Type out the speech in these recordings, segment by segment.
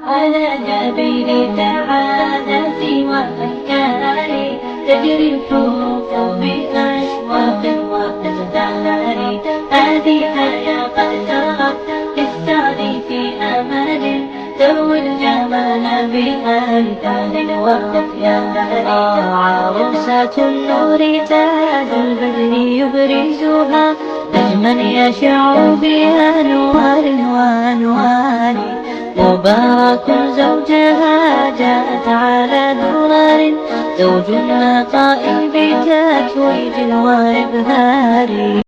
على جبين سعادة وأفكار تجري الحروف بأشواق وأزدهار. هذه حياة قد سرت للسعي في أمل تروي الجمال بها رجال وأخيار. عروسة النور تاج البدر يبرزها نجما يشع بأنوار وأنوار. مبارك زوجها جاءت على درار زوج النقاء بتتويج وإبهار.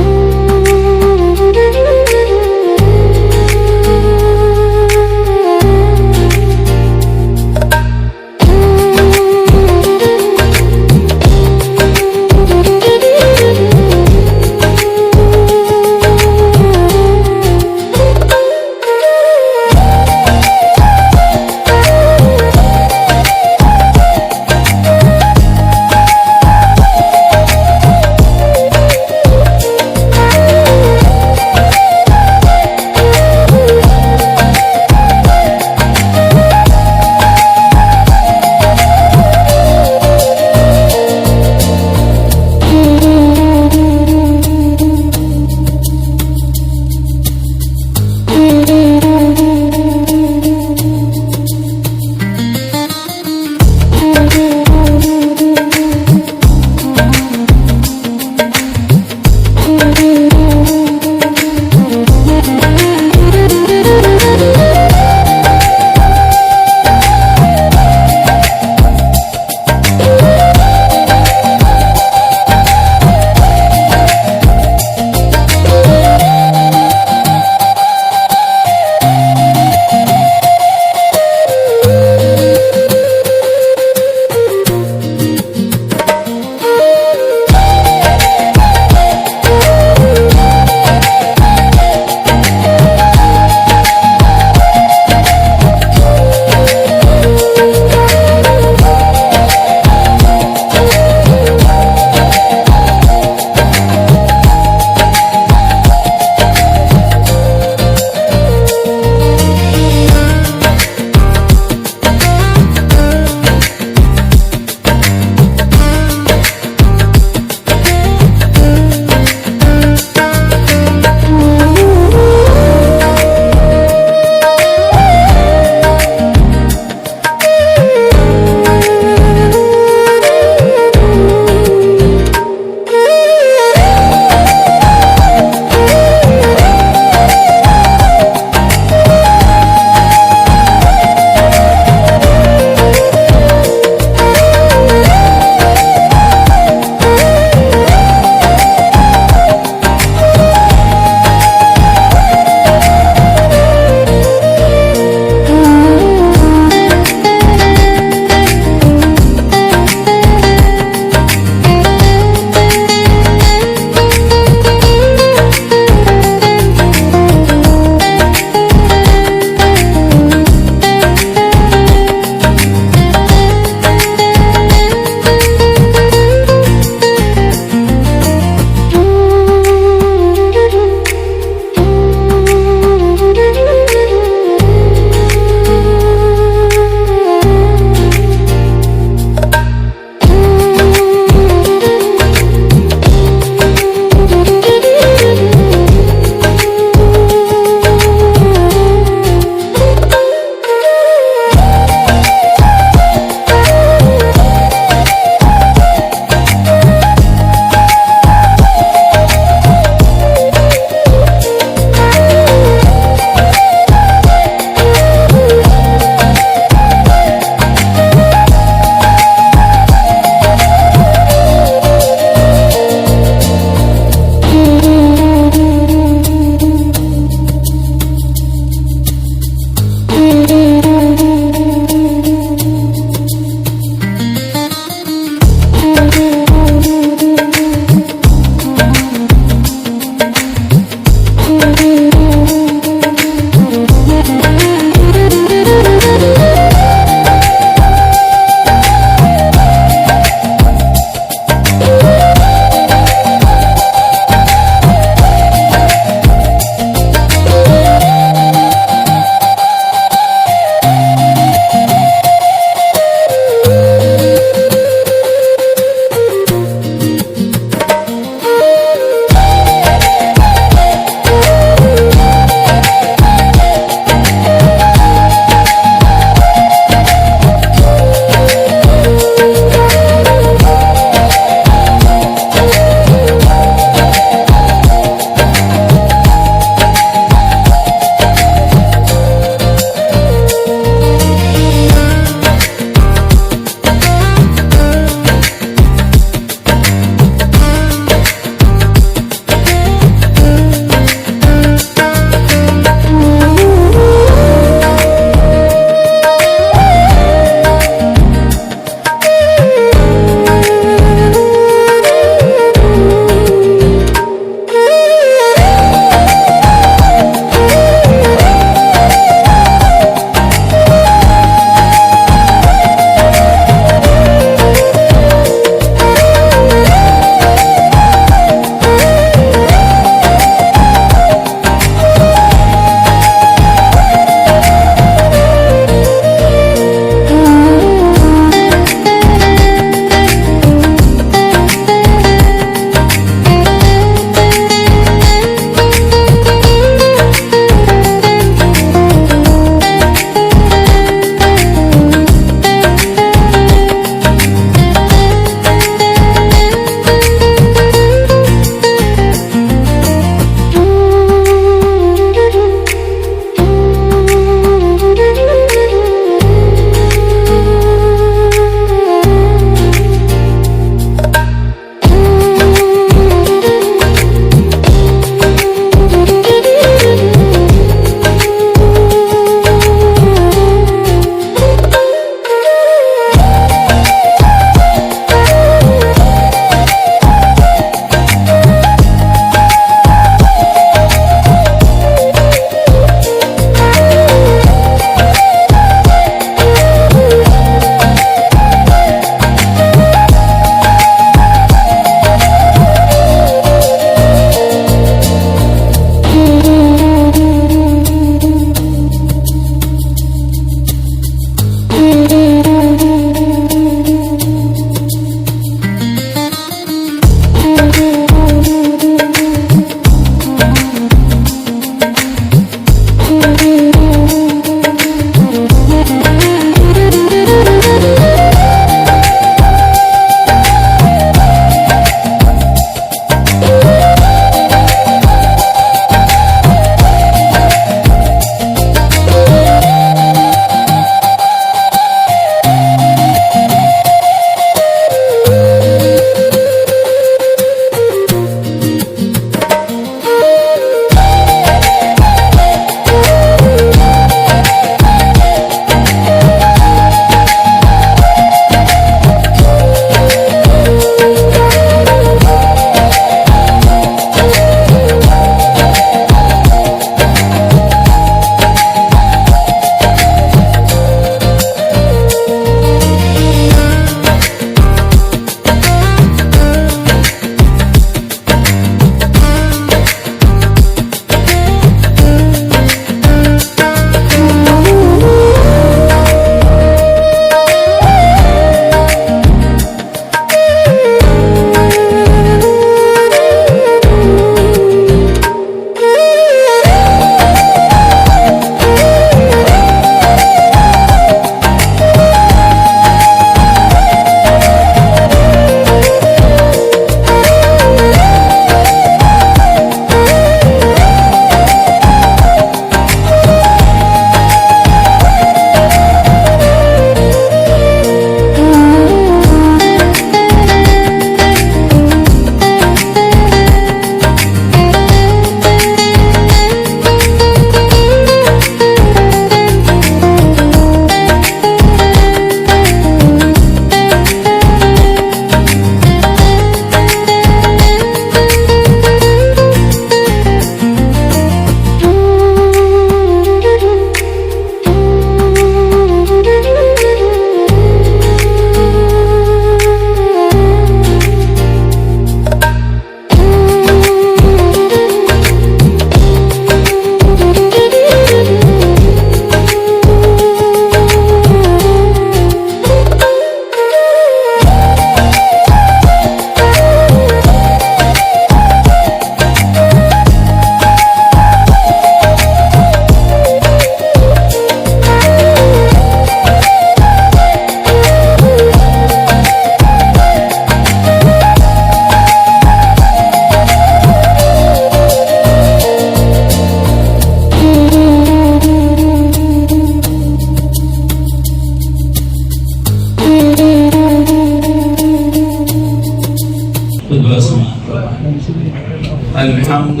الحمد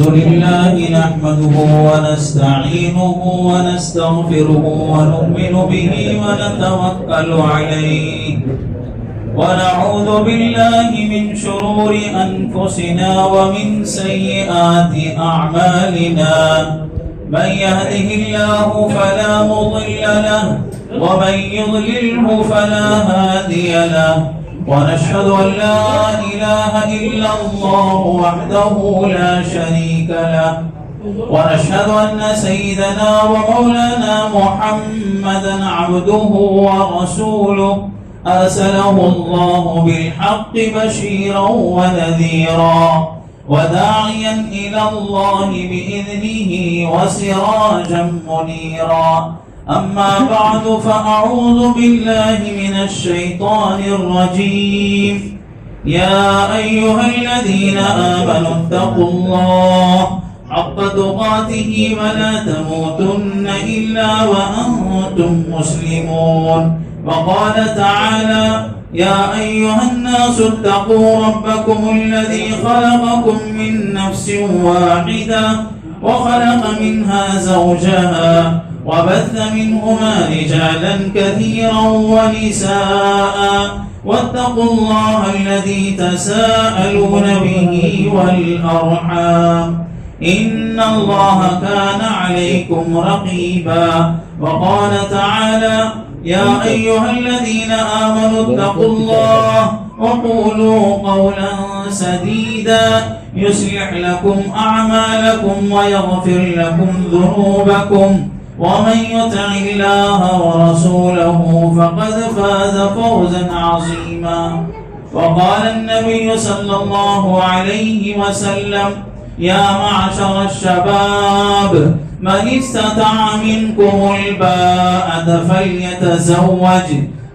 لله نحمده ونستعينه ونستغفره ونؤمن به ونتوكل عليه ونعوذ بالله من شرور أنفسنا ومن سيئات أعمالنا من يهده الله فلا مضل له ومن يضلله فلا هادي له ونشهد أن لا إله إلا الله وحده لا شريك له ونشهد أن سيدنا ومولانا محمدا عبده ورسوله أرسله الله بالحق بشيرا ونذيرا وداعيا إلى الله بإذنه وسراجا منيرا أما بعد فأعوذ بالله من الشيطان الرجيم يا أيها الذين آمنوا اتقوا الله حق تقاته ولا تموتن إلا وأنتم مسلمون وقال تعالى يا أيها الناس اتقوا ربكم الذي خلقكم من نفس واحدة وخلق منها زوجها وبث منهما رجالا كثيرا ونساء واتقوا الله الذي تساءلون به والأرحام إن الله كان عليكم رقيبا وقال تعالى يا أيها الذين آمنوا اتقوا الله وقولوا قولا سديدا يصلح لكم أعمالكم ويغفر لكم ذنوبكم ومن يطع الله ورسوله فقد فاز فوزا عظيما وقال النبي صلى الله عليه وسلم يا معشر الشباب من استطاع منكم الباءة فليتزوج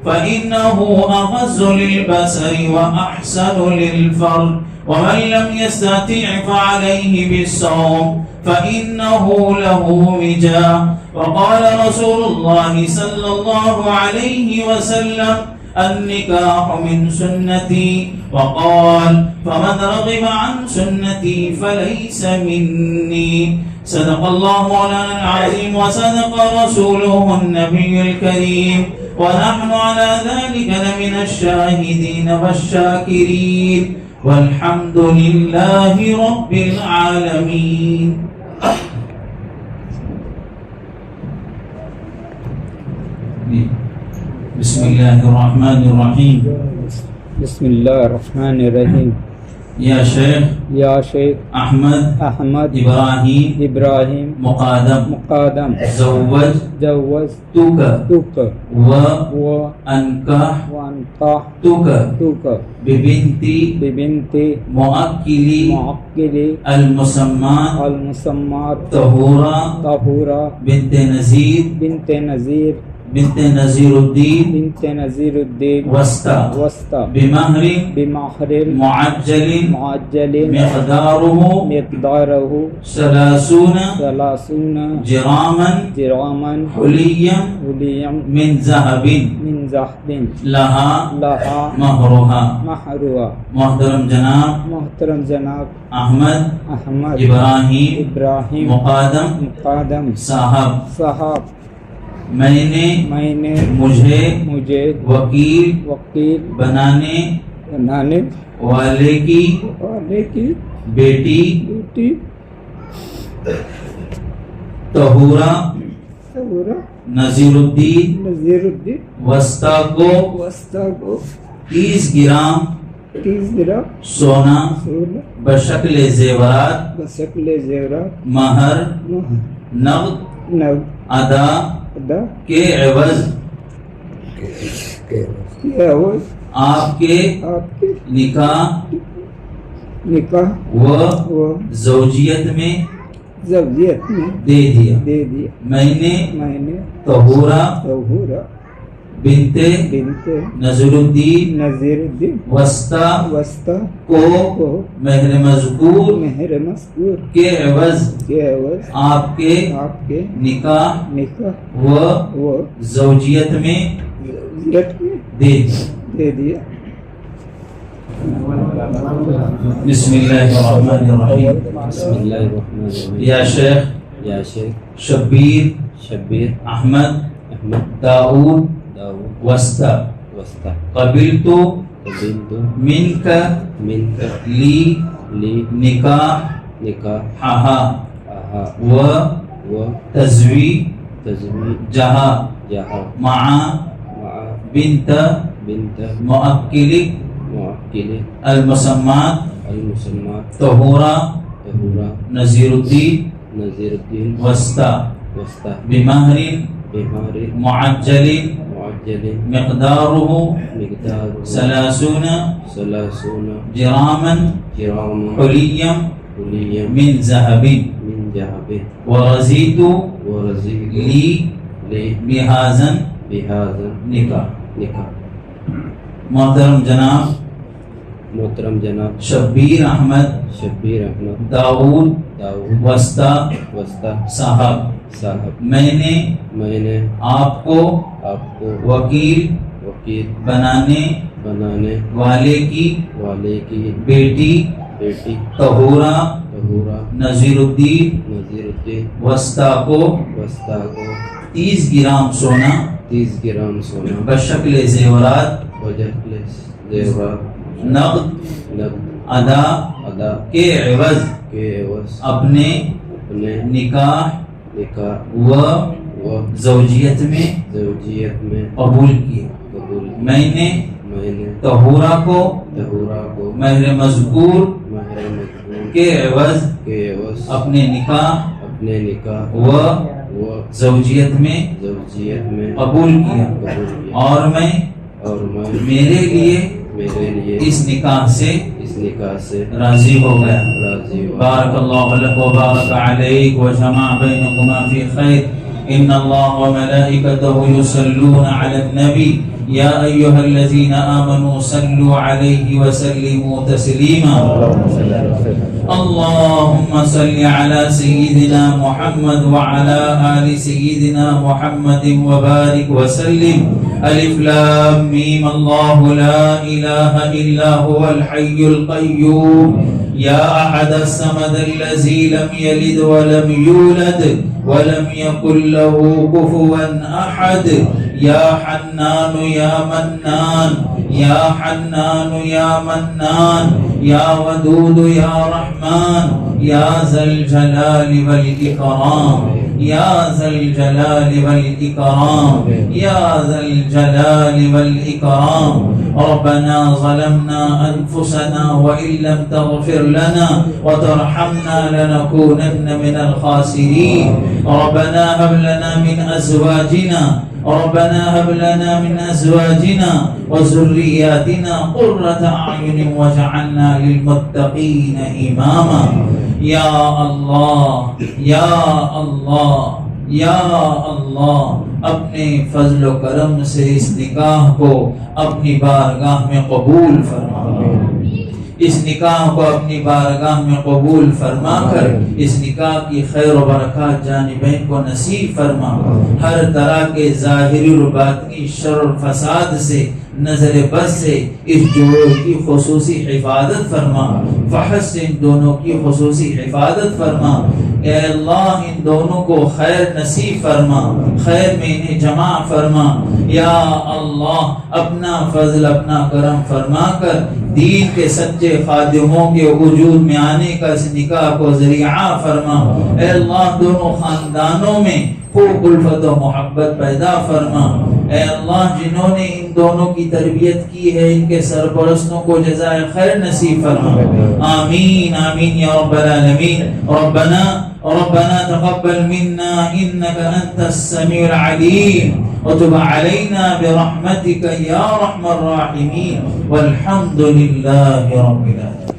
فإنه أغض للبصر وأحسن للفرج ومن لم يستطع فعليه بالصوم فإنه له وجاء وقال رسول الله صلى الله عليه وسلم النكاح من سنتي وقال فمن رغب عن سنتي فليس مني صدق الله مولانا العظيم وصدق رسوله النبي الكريم ونحن على ذلك لمن الشاهدين والشاكرين والحمد لله رب العالمين. بسم الله الرحمن الرحيم. بسم الله الرحمن الرحيم. يا شيخ أحمد إبراهيم مقادم زوجتك وأنكحتك ببنت مؤكل المسمات طهورة بنت نزير الدين وسطى بمهر معجل مقداره 30 جراما حليا من ذهب لها مهرها. محترم جناب احمد ابراہیم مقادم صاحب میں نے مجھے وکیل بنانے والے کی بیٹی طہورہ نذیر الدین وسطی کو 30 گرام سونا بشکل زیورات مہر نقد ادا کے عوض آپ کے نکاح و زوجیت میں دے دیا. میں نے طہورہ بنت نذیر الدین وسطی کو مہر مذکور کے عوض آپ کے نکاح و زوجیت میں دے دیا بسم اللہ الرحمن الرحیم بسم اللہ الرحمن الرحیم یا شیخ شبیر احمد داؤد وسطی قبلت منک لی نکاح و تزویجہا مع بنت مؤکل المسمات طہورا نذیر الدین وسطی بمہر معجل مقدارہ 30 جراما حلیا من ذهب ورضیت لی بہذا نکاح. محترم جناب شبیر احمد داؤد وسطی صاحب میں نے آپ کو وکیل بنانے والے کی بیٹی طہورا نذیر الدین وسطی کو 30 گرام سونا بشکل زیورات نقد ادا کے عوض اپنے نکاح و زوجیت میں قبول کیا. میں نے طہورا کو مہر مذکور کے عوض اپنے نکاح و زوجیت میں قبول کیا اور میں میرے لیے اس نکاح سے راضی ہو گیا. بارک اللہ لک و بارک علیک و جمع بینکما فی خیر. ان اللہ و ملائکتہ یصلون علی النبی یا ایہا الذین آمنوا صلوا علیہ وسلموا تسلیما. اللهم صل على سيدنا محمد وعلى آل سيدنا محمد وبارك وسلم. الف لام میم اللہ لا الہ الا هو الحي القيوم یا احد الصمد الذي لم يلد ولم يولد ولم يكن له كفوا احد. یا حنان یا منان یا حنان یا منان یا ودود یا رحمان یا ذا الجلال والاکرام یا ذا الجلال والاکرام یا ذا الجلال والاکرام. ربنا ظلمنا انفسنا وان لم تغفر لنا وترحمنا لنكونن من الخاسرين. ربنا هب لنا من ازواجنا وذرياتنا قرة اعين واجعلنا للمتقين اماما. یا اللہ اپنے فضل و کرم سے اس نکاح کو اپنی بارگاہ میں قبول فرما. اس نکاح کو اپنی بارگاہ میں قبول فرما کر اس نکاح کی خیر و برکات جانبین کو نصیب فرما. ہر طرح کے ظاہری و باطنی شر و فساد سے نظر بد سے اس جوڑوں کی خصوصی حفاظت فرما. فحسن دونوں کی خصوصی حفاظت فرما. اے اللہ ان دونوں کو خیر نصیب فرما, خیر میں انہیں جمع فرما. یا اللہ اپنا فضل اپنا کرم فرما کر دین کے سچے خادموں کے وجود میں آنے کا اس نکاح کو ذریعہ فرما. اے اللہ دونوں خاندانوں میں خوب الفت و محبت پیدا فرما. اے اللہ جنہوں نے ان دونوں کی تربیت کی ہے ان کے سرپرستوں کو جزائے خیر نصیب فرما. آمین آمین یا رب العالمین. ربنا تقبل منا انك انت السميع العليم وتب علينا برحمتك يا ارحم الراحمين والحمد لله رب العالمين.